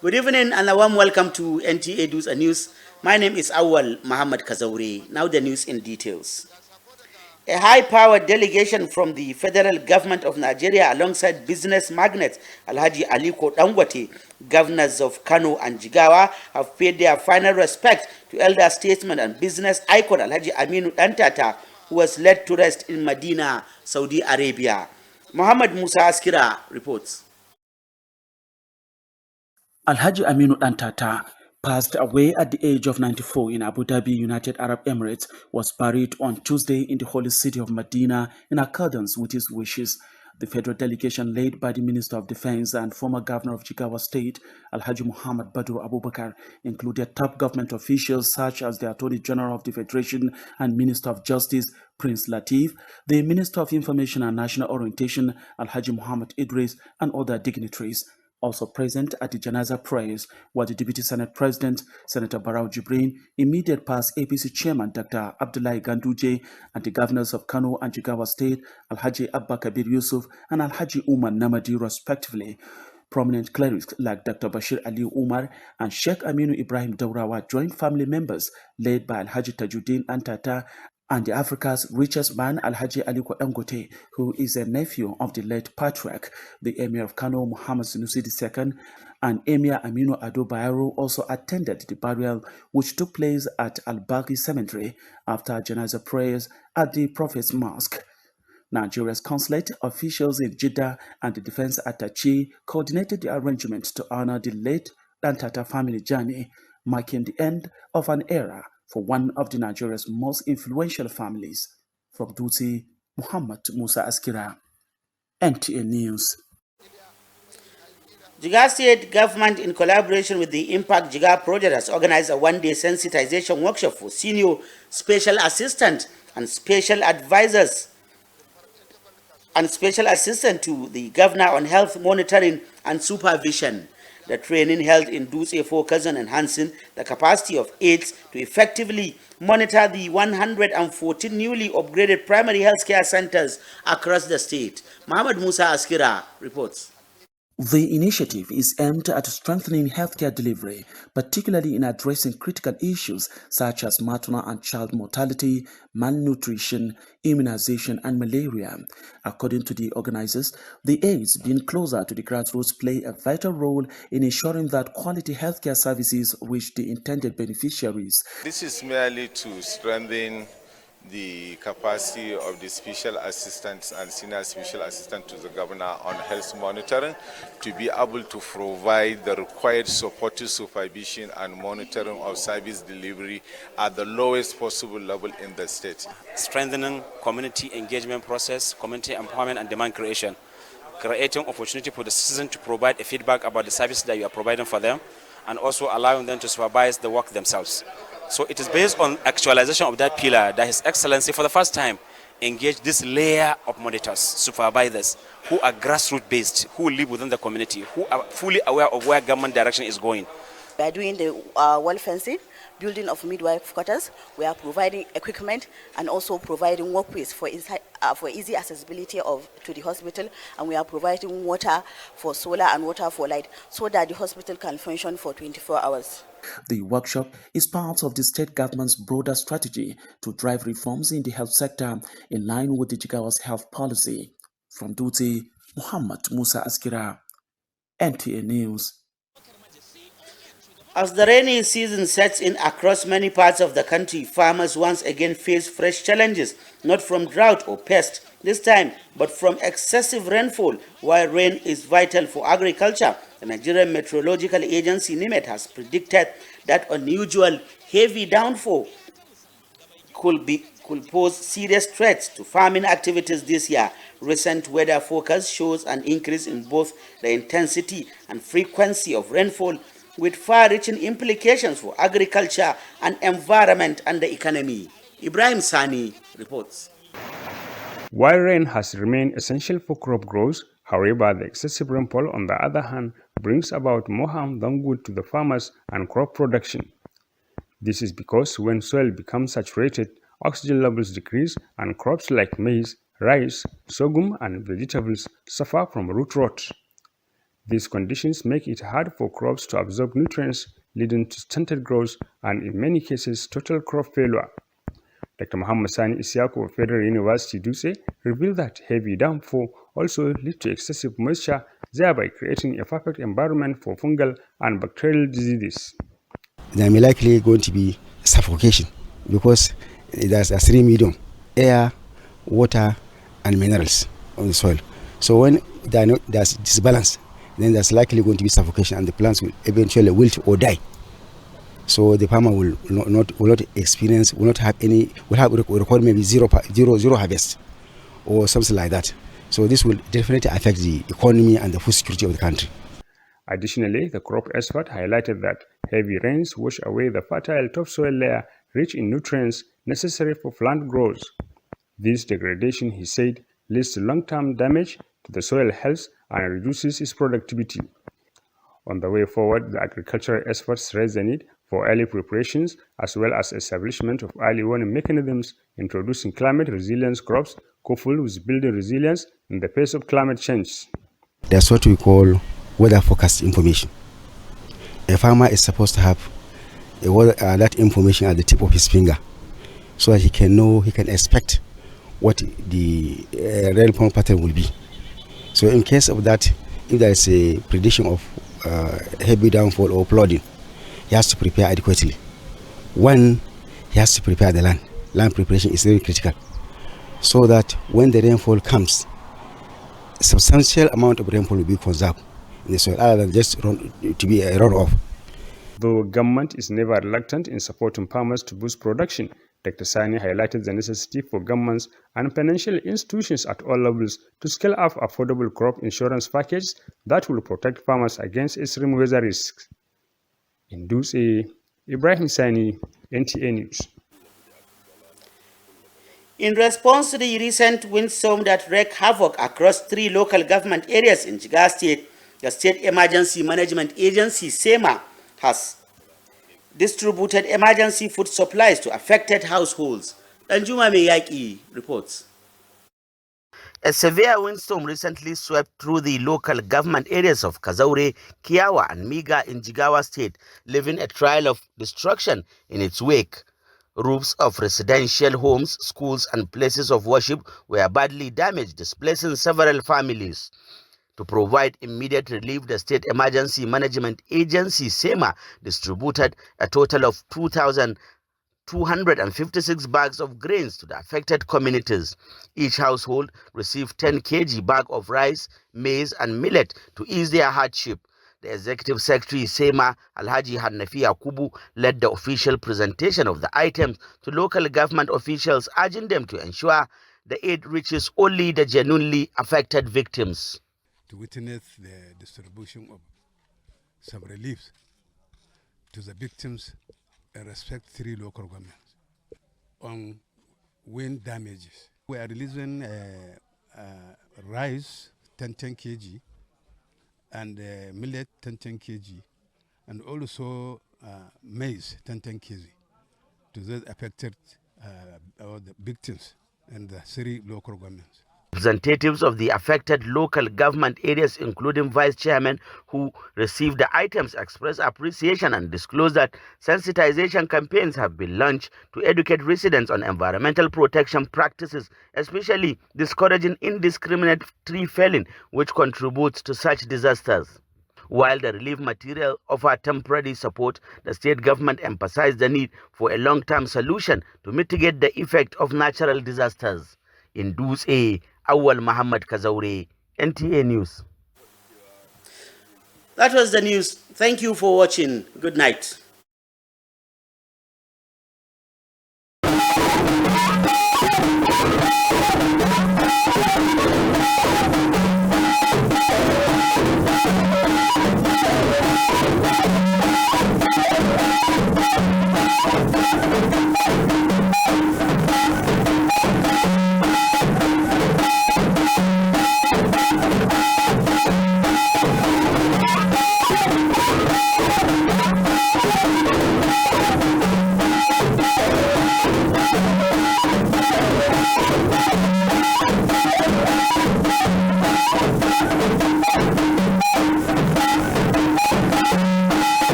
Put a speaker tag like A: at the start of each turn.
A: Good evening and a warm welcome to Nta Dutse News. My name is Awal Muhammad Kazauri. Now the news in details. A high-powered delegation from the federal government of Nigeria alongside business magnates Alhaji Aliko Dangote, governors of Kano and Jigawa, have paid their final respect to elder statesman and business icon Alhaji Aminu Dantata, who was laid to rest in Medina, Saudi Arabia. Muhammad Musa Askira reports.
B: Alhaji Aminu Dantata passed away at the age of 94 in Abu Dhabi, United Arab Emirates, was buried on Tuesday in the holy city of Medina in accordance with his wishes. The federal delegation led by the Minister of Defense and former Governor of Jigawa State, Alhaji Muhammad Badru Abubakar, included top government officials such as the Attorney General of the Federation and Minister of Justice, Prince Latif, the Minister of Information and National Orientation, Alhaji Muhammad Idris, and other dignitaries. Also present at the Janaza prayers were the Deputy Senate President, Senator Barau Jibrin, immediate past APC Chairman Dr. Abdullahi Ganduje, and the governors of Kano and Jigawa State, Alhaji Abba Kabir Yusuf and Alhaji Umar Namadi, respectively. Prominent clerics like Dr. Bashir Ali Umar and Sheikh Aminu Ibrahim Daurawa joined family members led by Alhaji Tajuddin Antata and the Africa's richest man, Alhaji Aliko Dangote, who is a nephew of the late patriarch, the Emir of Kano, Muhammad Sanusi II, and Emir Aminu Ado Bayero also attended the burial, which took place at Al-Baqi Cemetery after Janaza prayers at the Prophet's Mosque. Nigeria's consulate officials in Jeddah and the defense attaché coordinated the arrangements to honor the late Dantata family journey, marking the end of an era for one of the Nigeria's most influential families. From Dutse, Muhammad Musa Askira, NTA News.
A: Jigawa State government, in collaboration with the Impact Jigawa project, has organized a one-day sensitization workshop for senior special assistants and special advisors and special assistant to the governor on health monitoring and supervision. The training held in Dutse focused on enhancing the capacity of aides to effectively monitor the 114 newly upgraded primary healthcare centers across the state. Muhammad Musa Askira reports.
B: The initiative is aimed at strengthening healthcare delivery, particularly in addressing critical issues such as maternal and child mortality, malnutrition, immunization, and malaria. According to the organizers, the aides being closer to the grassroots play a vital role in ensuring that quality healthcare services reach the intended beneficiaries.
C: This is merely to strengthen the capacity of the special assistants and senior special assistant to the governor on health monitoring to be able to provide the required supportive supervision and monitoring of service delivery at the lowest possible level in the state.
D: Strengthening community engagement process, community empowerment and demand creation, creating opportunity for the citizen to provide a feedback about the service that you are providing for them, and also allowing them to supervise the work themselves. So it is based on actualization of that pillar that His Excellency for the first time engaged this layer of monitors, supervisors, who are grassroots based, who live within the community, who are fully aware of where government direction is going.
E: We are doing the wall fencing, building of midwife quarters. We are providing equipment and also providing workplace for easy accessibility to the hospital, and we are providing water for solar and water for light so that the hospital can function for 24 hours.
B: The workshop is part of the state government's broader strategy to drive reforms in the health sector in line with the Jigawa's health policy. From Dutse, Muhammad Musa Askira, NTA News.
A: As the rainy season sets in across many parts of the country, farmers once again face fresh challenges, not from drought or pest this time, but from excessive rainfall. While rain is vital for agriculture, the Nigerian Meteorological Agency (NIMET) has predicted that unusual heavy downfall could pose serious threats to farming activities this year. Recent weather forecast shows an increase in both the intensity and frequency of rainfall, with far-reaching implications for agriculture and environment and the economy. Ibrahim Sani reports.
F: While rain has remained essential for crop growth, however, the excessive rainfall, on the other hand, brings about more harm than good to the farmers and crop production. This is because when soil becomes saturated, oxygen levels decrease and crops like maize, rice, sorghum, and vegetables suffer from root rot. These conditions make it hard for crops to absorb nutrients, leading to stunted growth and, in many cases, total crop failure. Dr. Muhammad Sani Isiaku of Federal University Dutse revealed that heavy downpour also leads to excessive moisture, thereby creating a perfect environment for fungal and bacterial diseases.
G: There may likely going to be suffocation because there's a three medium: air, water, and minerals on the soil. So when there's disbalance, then there's likely going to be suffocation, and the plants will eventually wilt or die. So the farmer will not experience, will not have any, will record maybe zero harvest or something like that. So this will definitely affect the economy and the food security of the country.
F: Additionally, the crop expert highlighted that heavy rains wash away the fertile topsoil layer rich in nutrients necessary for plant growth. This degradation, he said, leads to long-term damage to the soil health and reduces its productivity. On the way forward, the agricultural experts raised the need for early preparations as well as establishment of early warning mechanisms, introducing climate resilience crops coupled with building resilience in the face of climate change.
G: That's what we call weather forecast information. A farmer is supposed to have that information at the tip of his finger so that he can know, he can expect what the rainfall pattern will be. So in case of that, if there is a prediction of heavy downfall or flooding, he has to prepare adequately. One, he has to prepare the land. Land preparation is very critical, so that when the rainfall comes, a substantial amount of rainfall will be conserved in the soil, other than just to be a runoff.
F: Though government is never reluctant in supporting farmers to boost production, Dr. Sani highlighted the necessity for governments and financial institutions at all levels to scale up affordable crop insurance packages that will protect farmers against extreme weather risks. In Dutse, Ibrahim Sani, NTA News.
A: In response to the recent windstorm that wreaked havoc across 3 local government areas in Jigawa State, the State Emergency Management Agency, SEMA, has distributed emergency food supplies to affected households. Danjuma Meyaki reports. A severe windstorm recently swept through the local government areas of Kazaure, Kiawa, and Miga in Jigawa State, leaving a trail of destruction in its wake. Roofs of residential homes, schools, and places of worship were badly damaged, displacing several families. To provide immediate relief, the State Emergency Management Agency, SEMA, distributed a total of 2,256 bags of grains to the affected communities. Each household received 10 kg bag of rice, maize, and millet to ease their hardship. The Executive Secretary, SEMA, Alhaji Hannafi Yakubu, led the official presentation of the items to local government officials, urging them to ensure the aid reaches only the genuinely affected victims.
H: To witness the distribution of some reliefs to the victims and respect 3 local governments on wind damages. We are releasing rice 10 kg and millet 10 kg and also maize 10 kg to those affected or the victims and the 3 local governments.
A: Representatives of the affected local government areas, including vice chairman who received the items, expressed appreciation and disclosed that sensitization campaigns have been launched to educate residents on environmental protection practices, especially discouraging indiscriminate tree felling, which contributes to such disasters. While the relief material offered temporary support, the state government emphasized the need for a long-term solution to mitigate the effect of natural disasters. In Dutse, Awal Muhammad Kazaure, NTA News. That was the news. Thank you for watching. Good night.